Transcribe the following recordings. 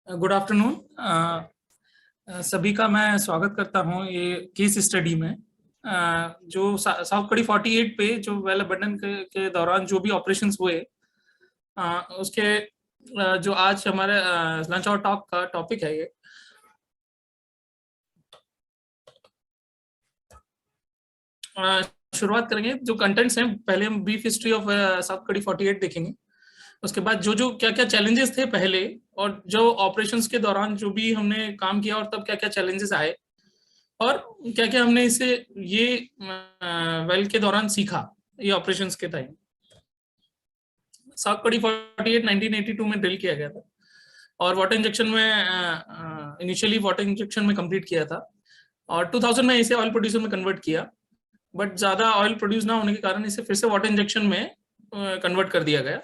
Good afternoon. सभी का मैं स्वागत करता हूं ये केस स्टडी में। जो साउथ कड़ी 48 पे जो वेल अबंडन के दौरान जो भी ऑपरेशंस हुए, उसके जो आज हमारे लंच और टॉक का टॉपिक है ये। शुरुआत करेंगे। जो कंटेंट्स हैं, पहले हम ब्रीफ हिस्ट्री ऑफ साउथ कड़ी 48 देखेंगे। उसके बाद जो जो क्या क्या चैलेंजेस थे पहले, और जो ऑपरेशंस के दौरान जो भी हमने काम किया और तब क्या क्या चैलेंजेस आए, और क्या क्या हमने इसे ये वेल के दौरान सीखा ये ऑपरेशंस के टाइम। साउथ कड़ी 48 1982 में ड्रिल किया गया था और वाटर इंजेक्शन में इनिशियली वाटर इंजेक्शन में कंप्लीट किया था, और 2000 में इसे ऑयल प्रोड्यूसर में कन्वर्ट किया। बट ज्यादा ऑयल प्रोड्यूस ना होने के कारण इसे फिर से वाटर इंजेक्शन में कन्वर्ट कर दिया गया।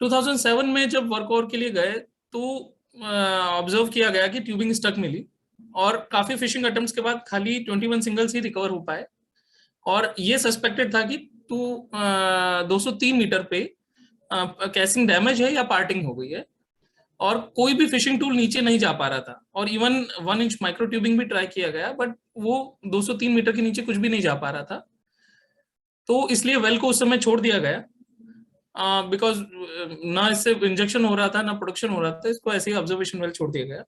2007 में जब वर्क ओवर के लिए गए तो ऑब्जर्व किया गया कि ट्यूबिंग स्टक मिली, और काफी फिशिंग अटेम्प्ट्स के बाद खाली 21 सिंगल्स ही रिकवर हो पाए, और ये सस्पेक्टेड था कि 203 मीटर पे कैसिंग डैमेज है या पार्टिंग हो गई है, और कोई भी फिशिंग टूल नीचे नहीं जा पा रहा था। और इवन 1 इंच माइक्रो ट्यूबिंग भी ट्राई किया गया, बट वो 203 मीटर के नीचे कुछ भी नहीं जा पा रहा था। तो इसलिए वेल को उस समय छोड़ दिया गया, बिकॉज ना इससे इंजेक्शन हो रहा था ना प्रोडक्शन हो रहा था, इसको ऐसे ही ऑब्जर्वेशन वेल छोड़ दिया गया।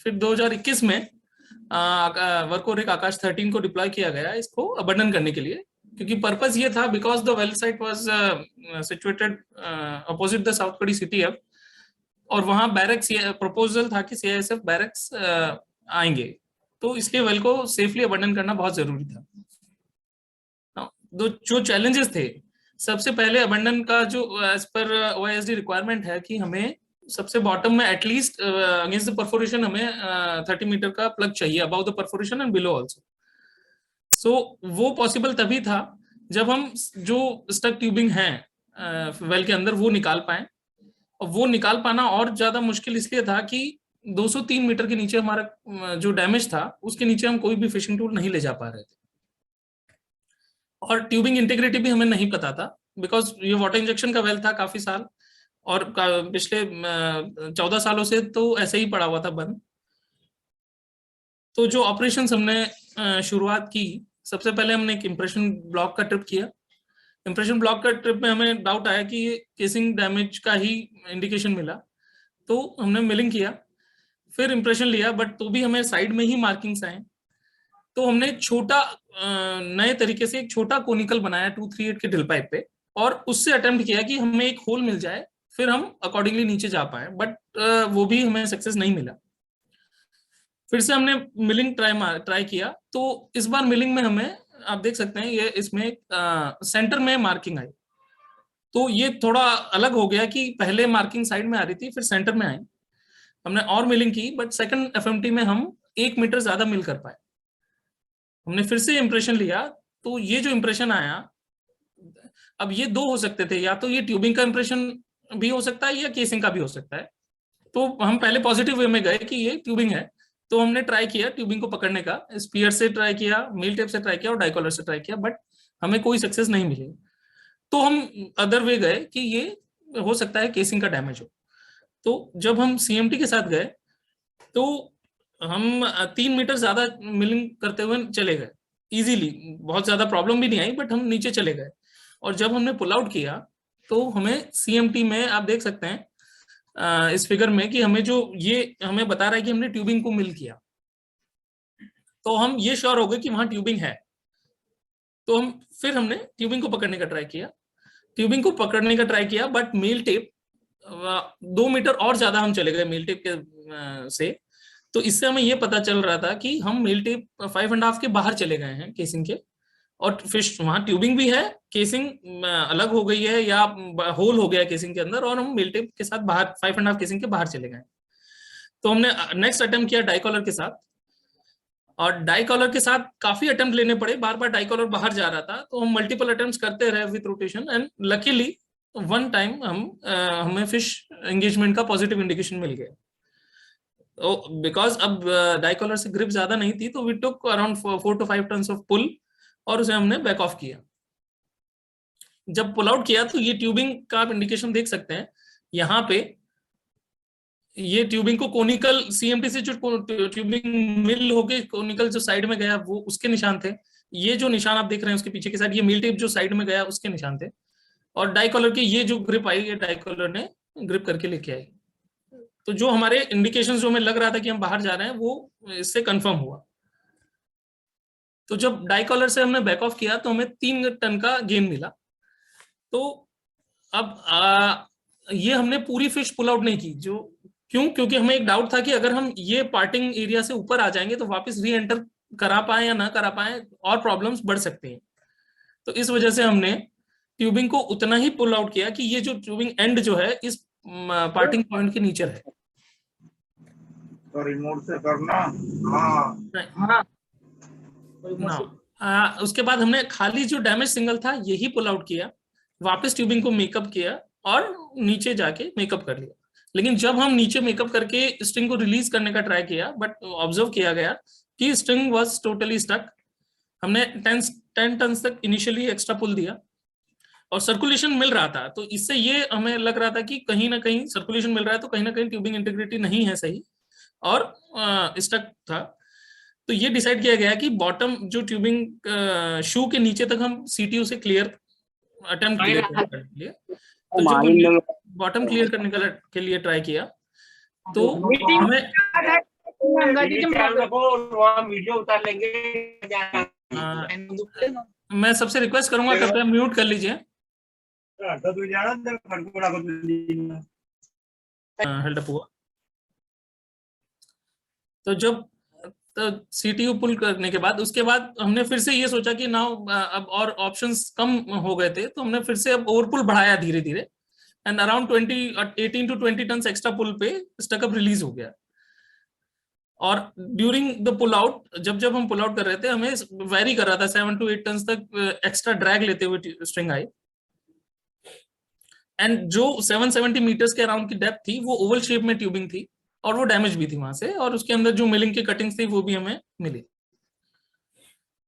फिर 2021 में वर्क और एक आकाश 13 को डिप्लॉय किया गया इसको अबंडन करने के लिए, क्योंकि पर्पस ये था because the well site was situated opposite the south कड़ी सिटी अब, और वहां बैरक्स प्रपोजल था कि सीआईएसएफ बैरक्स आएंगे, तो इसलिए वेल को सेफली अबंडन करना बहुत जरूरी था। जो चैलेंजेस थे, सबसे पहले अबंडन का जो एज पर ओआईएसडी रिक्वायरमेंट है कि हमें सबसे बॉटम में एटलीस्ट अगेंस्ट द परफोरेशन हमें 30 मीटर का प्लग चाहिए, about the perforation and below also. So वो पॉसिबल तभी था जब हम जो स्टक ट्यूबिंग है वेल के अंदर वो निकाल पाए। और वो निकाल पाना और ज्यादा मुश्किल इसलिए था कि 203 मीटर के नीचे हमारा जो डैमेज था उसके नीचे हम कोई भी फिशिंग टूल नहीं ले जा पा रहे थे, और ट्यूबिंग इंटीग्रिटी भी हमें नहीं पता था, बिकॉज ये वाटर इंजेक्शन का वेल था काफी साल, और पिछले 14 सालों से तो ऐसे ही पड़ा हुआ था बंद। तो जो ऑपरेशंस हमने शुरुआत की, सबसे पहले हमने एक इम्प्रेशन ब्लॉक का ट्रिप किया। इम्प्रेशन ब्लॉक का ट्रिप में हमें डाउट आया कि ये केसिंग डैमेज का ही इंडिकेशन मिला, तो हमने मिलिंग किया। फिर इम्प्रेशन लिया, बट तो भी हमें साइड में ही मार्किंग्स आए, तो हमने छोटा नए तरीके से एक छोटा कोनिकल बनाया 238 के ड्रिल पाइप पे, और उससे अटेम्प्ट किया कि हमें एक होल मिल जाए, फिर हम अकॉर्डिंगली नीचे जा पाए। बट वो भी हमें सक्सेस नहीं मिला। फिर से हमने मिलिंग ट्राई किया, तो इस बार मिलिंग में हमें, आप देख सकते हैं ये इसमें सेंटर में मार्किंग आई, तो ये थोड़ा अलग हो गया कि पहले मार्किंग साइड में आ रही थी फिर सेंटर में आई। हमने और मिलिंग की, बट सेकंड एफएमटी में हम 1 मीटर ज्यादा मिल कर पाए। हमने फिर से इंप्रेशन लिया, तो ये जो इंप्रेशन आया, अब ये दो हो सकते थे, या तो ये ट्यूबिंग का इंप्रेशन भी हो सकता है या केसिंग का भी हो सकता है। तो हम पहले पॉजिटिव वे में गए कि ये ट्यूबिंग है, तो हमने ट्राई किया ट्यूबिंग को पकड़ने का, स्पीयर से ट्राई किया, मील टेप से ट्राई किया और डाइकॉलर से ट्राई किया, बट हमें कोई सक्सेस नहीं मिली। तो हम अदर वे गए कि ये हो सकता है केसिंग का डैमेज हो। तो जब हम सीएमटी के साथ गए, तो हम 3 मीटर ज्यादा मिलिंग करते हुए चले गए इजीली, बहुत ज्यादा प्रॉब्लम भी नहीं आई, बट हम नीचे चले गए। और जब हमने पुल आउट किया, तो हमें सीएमटी में आप देख सकते हैं इस फिगर में कि हमें जो ये हमें बता रहा है कि हमने ट्यूबिंग को मिल किया, तो हम ये श्योर हो गए कि वहां ट्यूबिंग है। तो फिर हमने ट्यूबिंग को पकड़ने का ट्राई किया, बट मील टेप 2 मीटर और ज्यादा हम चले गए मील टेप के से। तो इससे हमें ये पता चल रहा था कि हम मील टेप 5.5 के बाहर चले गए हैं केसिंग के, और फिश वहां ट्यूबिंग भी है, केसिंग अलग हो गई है या होल हो गया है केसिंग के अंदर, और हम मील टेप के साथ बाहर 5.5 केसिंग के बाहर चले गए। तो हमने नेक्स्ट अटेम्प्ट किया डाइकॉलर के साथ, और डाइकॉलर के साथ काफी अटेम्प्ट लेने पड़े, बार बार डाइकॉलर बाहर जा रहा था, तो हम मल्टीपल अटेम्प्ट्स करते रहे with rotation, and luckily one time हमें फिश एंगेजमेंट का पॉजिटिव इंडिकेशन मिल गया। तो बिकॉज अब डाइकॉलर से ग्रिप ज्यादा नहीं थी, तो we took around 4 to 5 tons of pull, और उसे हमने बैक ऑफ किया। जब पुल आउट किया, तो ये ट्यूबिंग का आप इंडिकेशन देख सकते हैं यहाँ पे, ये ट्यूबिंग को कोनिकल सीएमटी से जो ट्यूबिंग मिल होके कोनिकल जो साइड में गया वो उसके निशान थे। ये जो निशान आप देख रहे हैं उसके पीछे के साइड, ये मील टेप जो साइड में गया उसके निशान थे। और डाई कॉलर की ये जो ग्रिप आई, ये डाई कॉलर ने ग्रिप करके लेके आई। तो जो हमारे इंडिकेशंस जो हमें लग रहा था कि हम बाहर जा रहे हैं वो इससे कंफर्म हुआ। तो जब डाई कॉलर से हमने बैक ऑफ किया तो हमें 3 टन का गेन मिला। तो अब ये हमने पूरी फिश पुल आउट नहीं की। जो क्योंकि हमें एक डाउट था कि अगर हम ये पार्टिंग एरिया से ऊपर आ जाएंगे तो वापस री एंटर करा पाए या ना करा पाए और प्रॉब्लम्स बढ़ सकती हैं। तो इस वजह से हमने ट्यूबिंग को उतना ही पुल आउट किया कि ये जो ट्यूबिंग एंड जो है इस पार्टिंग पॉइंट के नीचे है। तो रिमोट से करना। हाँ ना। उसके बाद हमने खाली जो डैमेज सिंगल था यही पुल आउट किया, वापस ट्यूबिंग को मेकअप किया और नीचे जाके मेकअप कर लिया। लेकिन जब हम नीचे मेकअप करके स्ट्रिंग को रिलीज करने का ट्राई किया, बट ऑब्जर्व किया गया कि स्ट्रिंग वाज टोटली स्टक। हमने 10 टन तक इनिशियली एक्स्ट्रा पुल दिया और सर्कुलेशन मिल रहा था। तो इससे ये हमें लग रहा था कि कहीं ना कहीं सर्कुलेशन मिल रहा है तो कहीं ना कहीं ट्यूबिंग इंटीग्रिटी नहीं है सही और स्टक था। तो ये डिसाइड किया गया कि बॉटम जो ट्यूबिंग शू के नीचे तक हम सीटीयू से क्लियर अटेम्प्ट कर लिए। तो जब बॉटम क्लियर करने के लिए ट्राई किया तो हमें वीडियो उतार लेंगे। मैं सबसे रिक्वेस्ट करूंगा कृपया म्यूट कर लीजिए। हेल्ड अप हुआ। तो जब सीटीयू पुल करने के बाद उसके बाद हमने फिर से ये सोचा कि नाउ अब और ऑप्शंस कम हो गए थे, तो हमने फिर से अब ओवरपुल बढ़ाया धीरे धीरे and around 18 to 20 ton extra pull पे स्टकअप रिलीज हो गया। और ड्यूरिंग द पुल आउट जब हम पुल आउट कर रहे थे हमें वेरी कर रहा था 7 to 8 टन तक एक्स्ट्रा ड्रैग लेते हुए स्ट्रिंग आई। एंड जो 770 मीटर्स के अराउंड की डेप्थ थी वो ओवल शेप में ट्यूबिंग थी और वो डैमेज भी थी वहां से, और उसके अंदर जो मिलिंग की कटिंग्स थी वो भी हमें मिली।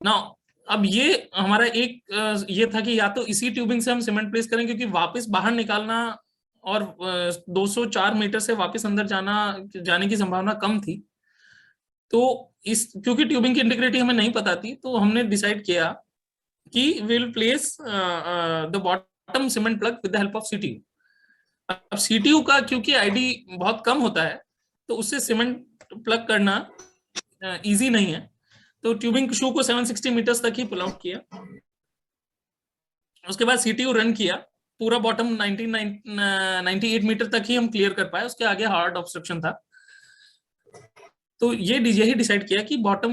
नाउ अब ये हमारा एक ये था कि या तो इसी ट्यूबिंग से हम सीमेंट प्लेस करें, क्योंकि वापस बाहर निकालना और 204 मीटर से वापस अंदर जाने की संभावना कम थी। तो क्योंकि ट्यूबिंग की इंटीग्रिटी हमें नहीं पता थी तो हमने डिसाइड किया कि will place the bottom cement plug with the help of CTU. अब सीटीयू का क्योंकि आईडी बहुत कम होता है तो उससे सीमेंट प्लग करना इजी नहीं है। तो ट्यूबिंग शू को 760 मीटर्स तक ही पुल आउट किया। उसके बाद सीटीयू रन किया, पूरा बॉटम 98 मीटर तक ही हम क्लियर कर पाए, उसके आगे हार्ड ऑब्स्ट्रक्शन था। तो यही डिसाइड किया कि बॉटम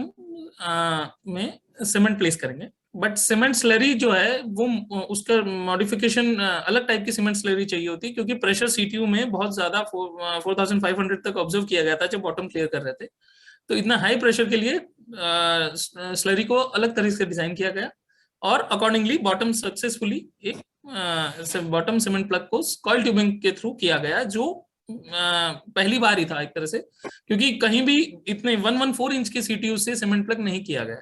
में सीमेंट प्लेस करेंगे। बट सीमेंट स्लरी जो है वो उसका मॉडिफिकेशन अलग टाइप की सीमेंट स्लरी चाहिए होती है, क्योंकि प्रेशर सीटीयू में बहुत ज्यादा 4500 तक ऑब्जर्व किया गया था जब बॉटम क्लियर कर रहे थे। तो इतना हाई प्रेशर के लिए स्लरी को अलग तरीके से डिजाइन किया गया और अकॉर्डिंगली बॉटम सक्सेसफुली एक बॉटम सीमेंट प्लग को कॉइल ट्यूबिंग के थ्रू किया गया, जो पहली बार ही था एक तरह से, क्योंकि कहीं भी इतने 114 इंच के सीटीयू से सीमेंट प्लग नहीं किया गया।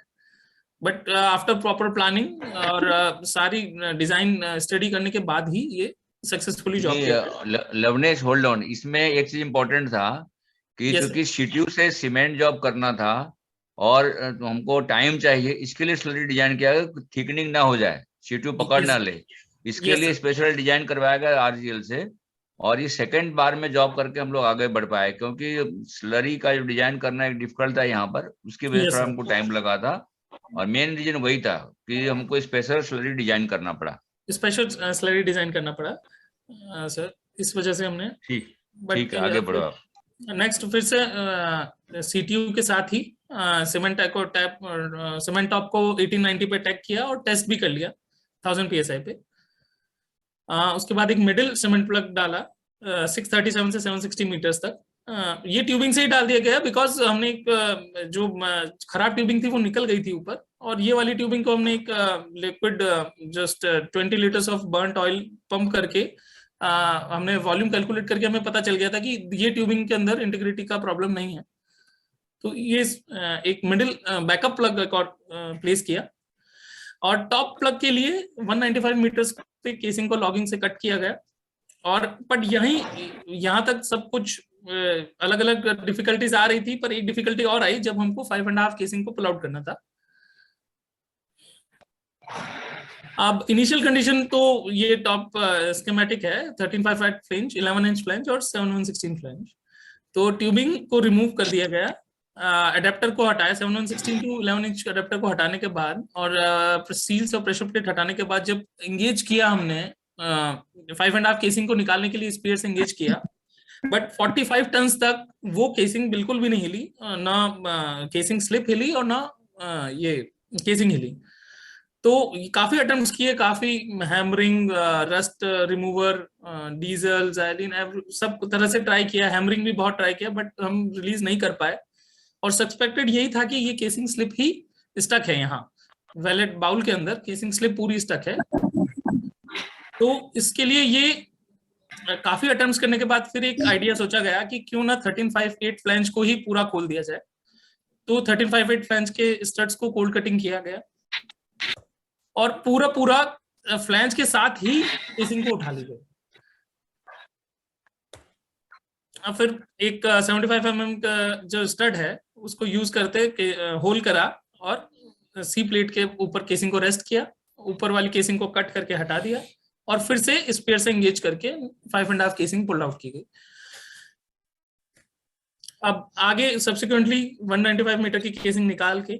बट आफ्टर प्रॉपर प्लानिंग और सारी डिजाइन स्टडी करने के बाद ही ये सक्सेसफुली जॉब किया। लवनेश होल्ड ऑन, इसमें एक चीज इंपॉर्टेंट था कि क्योंकि सीटीयू से सीमेंट जॉब करना था और हमको टाइम चाहिए, इसके लिए स्लरी डिजाइन किया गया, थिकनिंग ना हो जाए, सीटीयू पकड़ ना ले, इसके लिए स्पेशल डिजाइन करवाया गया आरजीएल से। और ये सेकंड बार में जॉब करके हम लोग आगे बढ़ पाए, क्योंकि स्लरी का जो डिजाइन करना एक डिफिकल्ट था यहाँ पर, उसकी वजह से हमको टाइम लगा था। और मेन रीजन वही था कि हमको स्पेशल स्लरी डिजाइन करना पड़ा, स्पेशल स्लरी डिजाइन करना पड़ा सर, इस वजह से हमने। ठीक आगे बढ़ो। नेक्स्ट फिर से सीटीयू के साथ ही सीमेंट टॉप को 1890 पे टैग किया और टेस्ट भी कर लिया 1000 psi पे। उसके बाद एक मिडिल सीमेंट प्लग डाला 637 से 760 मीटर्स तक। ये ट्यूबिंग से ही डाल दिया गया बिकॉज हमने एक जो खराब ट्यूबिंग थी वो निकल गई थी ऊपर, और ये वाली ट्यूबिंग को हमने एक liquid just 20 litres of burnt oil pump करके हमने वॉल्यूम कैलकुलेट करके हमें पता चल गया था कि ये ट्यूबिंग के अंदर इंटीग्रिटी का प्रॉब्लम नहीं है। तो ये एक मिडिल बैकअप प्लग प्लेस किया और टॉप प्लग के लिए 195 मीटर्स पे केसिंग को लॉगिंग से कट किया गया। और बट यहाँ तक सब कुछ अलग अलग डिफिकल्टीज आ रही थी, पर एक डिफिकल्टी और आई जब हमको 5.5 केसिंग को पुल आउट करना था। अब इनिशियल कंडीशन तो ये टॉप स्कीमेटिक है, 13.5 फ्लेंज, 11 इंच फ्लेंज और 7/16 फ्लेंज। तो ट्यूबिंग को रिमूव कर दिया गया, अडेप्टर को हटाया, 7/16 टू 11 इंच अडेप्टर को हटाने के बाद और सील्स और प्रेशर प्लेट हटाने के बाद जब एंगेज किया हमने 5.5 केसिंग को निकालने के लिए स्पेयर से एंगेज किया, बट 45 टन तक वो केसिंग बिल्कुल भी नहीं हिली, ना केसिंग स्लिप हिली और ना ये केसिंग हिली। तो काफी अटेम्प्ट्स किए, काफी hammering, rust remover, diesel, xylene, सब तरह से ट्राई किया, हैमरिंग भी बहुत ट्राई किया, बट हम रिलीज नहीं कर पाए। और सस्पेक्टेड यही था कि ये केसिंग स्लिप ही स्टक है, यहाँ वैलेट बाउल के अंदर केसिंग स्लिप पूरी स्टक है। तो इसके लिए ये काफी अटेम्प्ट्स करने के बाद फिर एक आइडिया सोचा गया कि क्यों ना 13.5/8 फ्लैंज को ही पूरा खोल दिया जाए। तो 13.5/8 फ्लैंज के स्टड्स को कोल्ड कटिंग किया गया और पूरा फ्लैंज के साथ ही केसिंग को उठा ली गई। फिर एक 75 mm का जो स्टड है उसको यूज करते होल करा और सी प्लेट के ऊपर केसिंग को रेस्ट किया, ऊपर वाली केसिंग को कट करके हटा दिया और फिर से स्पेयर से एंगेज करके 5.5 केसिंग पुल आउट की गई। अब आगे सब्सिक्वेंटली 195 मीटर की केसिंग निकाल के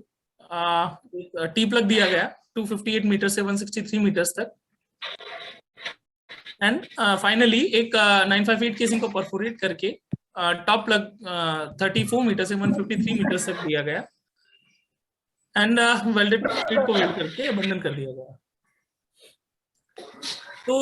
टी प्लग दिया गया 258 मीटर से 163 मीटर्स तक, एंड फाइनली एक 958 केसिंग को परफोरेट करके टॉप प्लग 34 मीटर से 153 मीटर तक दिया गया एंड वेल्डेड प्लेट को वेल्ड करके अबंडन कर दिया गया। तो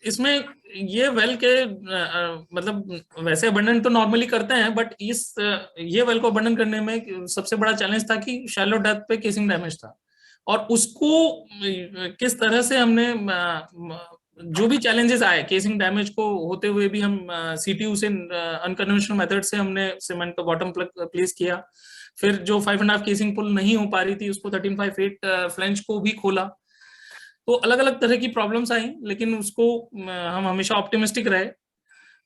इसमें ये वेल के मतलब वैसे अबंडन तो नॉर्मली करते हैं, बट ये वेल को अबंडन करने में सबसे बड़ा चैलेंज था कि शैलो डेप्थ पे केसिंग डैमेज था और उसको किस तरह से हमने जो भी चैलेंजेस आए केसिंग डैमेज को होते हुए भी हम सीटीयू से अनकन्वेंशनल मेथड से हमने सीमेंट का बॉटम प्लग प्लेस किया। फिर जो 5.5 केसिंग पुल नहीं हो पा रही थी उसको 13.5/8 फ्लैंज को भी खोला। तो अलग अलग तरह की प्रॉब्लम्स आई, लेकिन उसको हम हमेशा ऑप्टिमिस्टिक रहे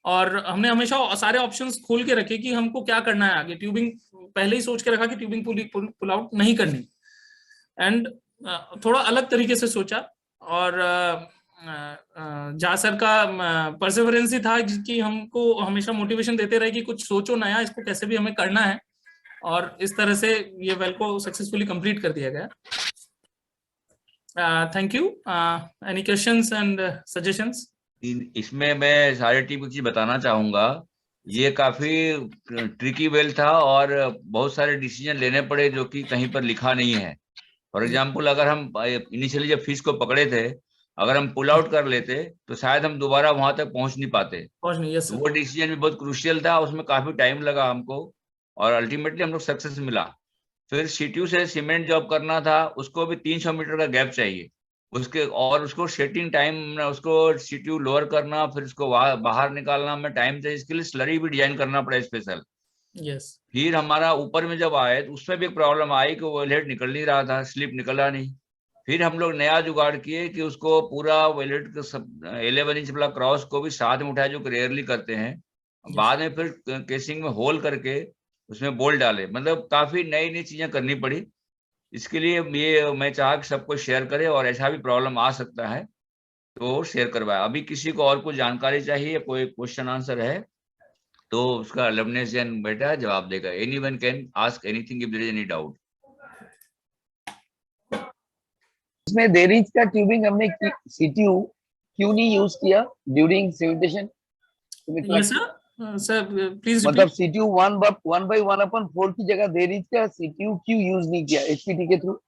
और हमने हमेशा सारे ऑप्शंस खोल के रखे कि हमको क्या करना है आगे। ट्यूबिंग पहले ही सोच के रखा कि ट्यूबिंग पुल आउट नहीं करनी, एंड थोड़ा अलग तरीके से सोचा और जहाँ सर का परसेवरेंस ही था कि हमको हमेशा मोटिवेशन देते रहे कि कुछ सोचो नया, इसको कैसे भी हमें करना है, और इस तरह से ये वेल को सक्सेसफुली कंप्लीट कर दिया गया। Thank you. Any questions and suggestions? इसमें मैं सारे टीम की चीज बताना चाहूंगा। ये काफी ट्रिकी वेल था और बहुत सारे डिसीजन लेने पड़े जो कि कहीं पर लिखा नहीं है। फॉर एग्जाम्पल, अगर हम इनिशियली जब फिश को पकड़े थे, अगर हम पुल आउट कर लेते तो शायद हम दोबारा वहां तक पहुंच नहीं पाते। तो वो डिसीजन भी बहुत क्रूशियल था, उसमें काफी टाइम लगा हमको और अल्टीमेटली हम लोग सक्सेस मिला। फिर सीटीयू से सीमेंट जॉब करना था, उसको भी 300 मीटर का गैप चाहिए उसको सेटिंग टाइम, उसको सीटीयू लोअर करना, फिर उसको बाहर निकालना में टाइम चाहिए। इसके लिए स्लरी भी डिजाइन करना पड़ा स्पेशल। फिर हमारा ऊपर में जब आए तो उसमें भी एक प्रॉब्लम आई कि वेलहेड निकल नहीं रहा था, स्लिप निकला नहीं। फिर हम लोग नया जुगाड़ किए कि उसको पूरा वेलहेड 11 इंच वाला क्रॉस को भी साथ में उठाया, जो रेयरली करते हैं। बाद में फिर केसिंग में होल करके उसमें बोल्ट डाले, मतलब काफी नई नई चीजें करनी पड़ी। इसके लिए ये मैं चाहा कि सबको शेयर करे, और ऐसा भी प्रॉब्लम आ सकता है तो शेयर करवाए। अभी किसी को और कुछ जानकारी चाहिए, कोई क्वेश्चन आंसर है तो उसका लवनेस जैन बेटा जवाब देगा। Anyone can ask anything if there is any doubt. इसमें देरीज का ट्यूबिंग हमने सीटीयू क्यों नहीं यूज किया during cementation? Yes sir, please मतलब सीटीयू 1/1/1/4 की जगह देरीज का सीटीयू क्यों यूज नहीं किया एचपीटी के थ्रू?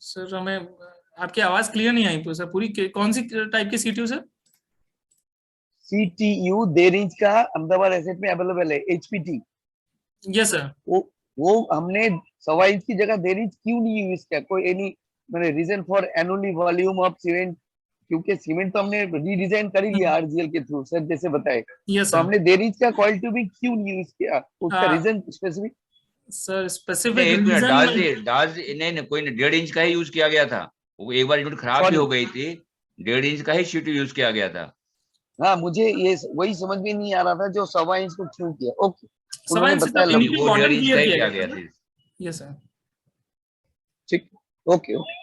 सर हमें आपकी आवाज क्लियर नहीं आई सर, पूरी कौन सी टाइप की सीटीयू सर? सीटीयू देरीज का अहमदाबाद एसेट में अवेलेबल है, एचपीटी। Yes sir. वो हमने 1.25 इंच की जगह देरीज क्यों नहीं यूज किया? कोई एनी मैंने reason for annually volume of cement? क्योंकि सीमेंट तो हमने रीडिजाइन कर ही लिया आरजीएल के थ्रू, सर जैसे बताए। तो हमने देरीज का कॉइल ट्यूबिंग क्यों नहीं यूज किया? उसका reason specific? Sir specific reason नहीं, कोई 1.5 इंच का ही यूज किया गया था। वो एक बार यूनिट खराब भी हो गई थी, 1.5 इंच का ही सीटीयू यूज किया गया था। हाँ, मुझे ये वही समझ में नहीं आ रहा था जो 1.25 इंच को क्यों किया। ओके, सवा इंच से वो 1.5 इंच का ही किया गया था। Yes sir. ठीक, ओके ओके।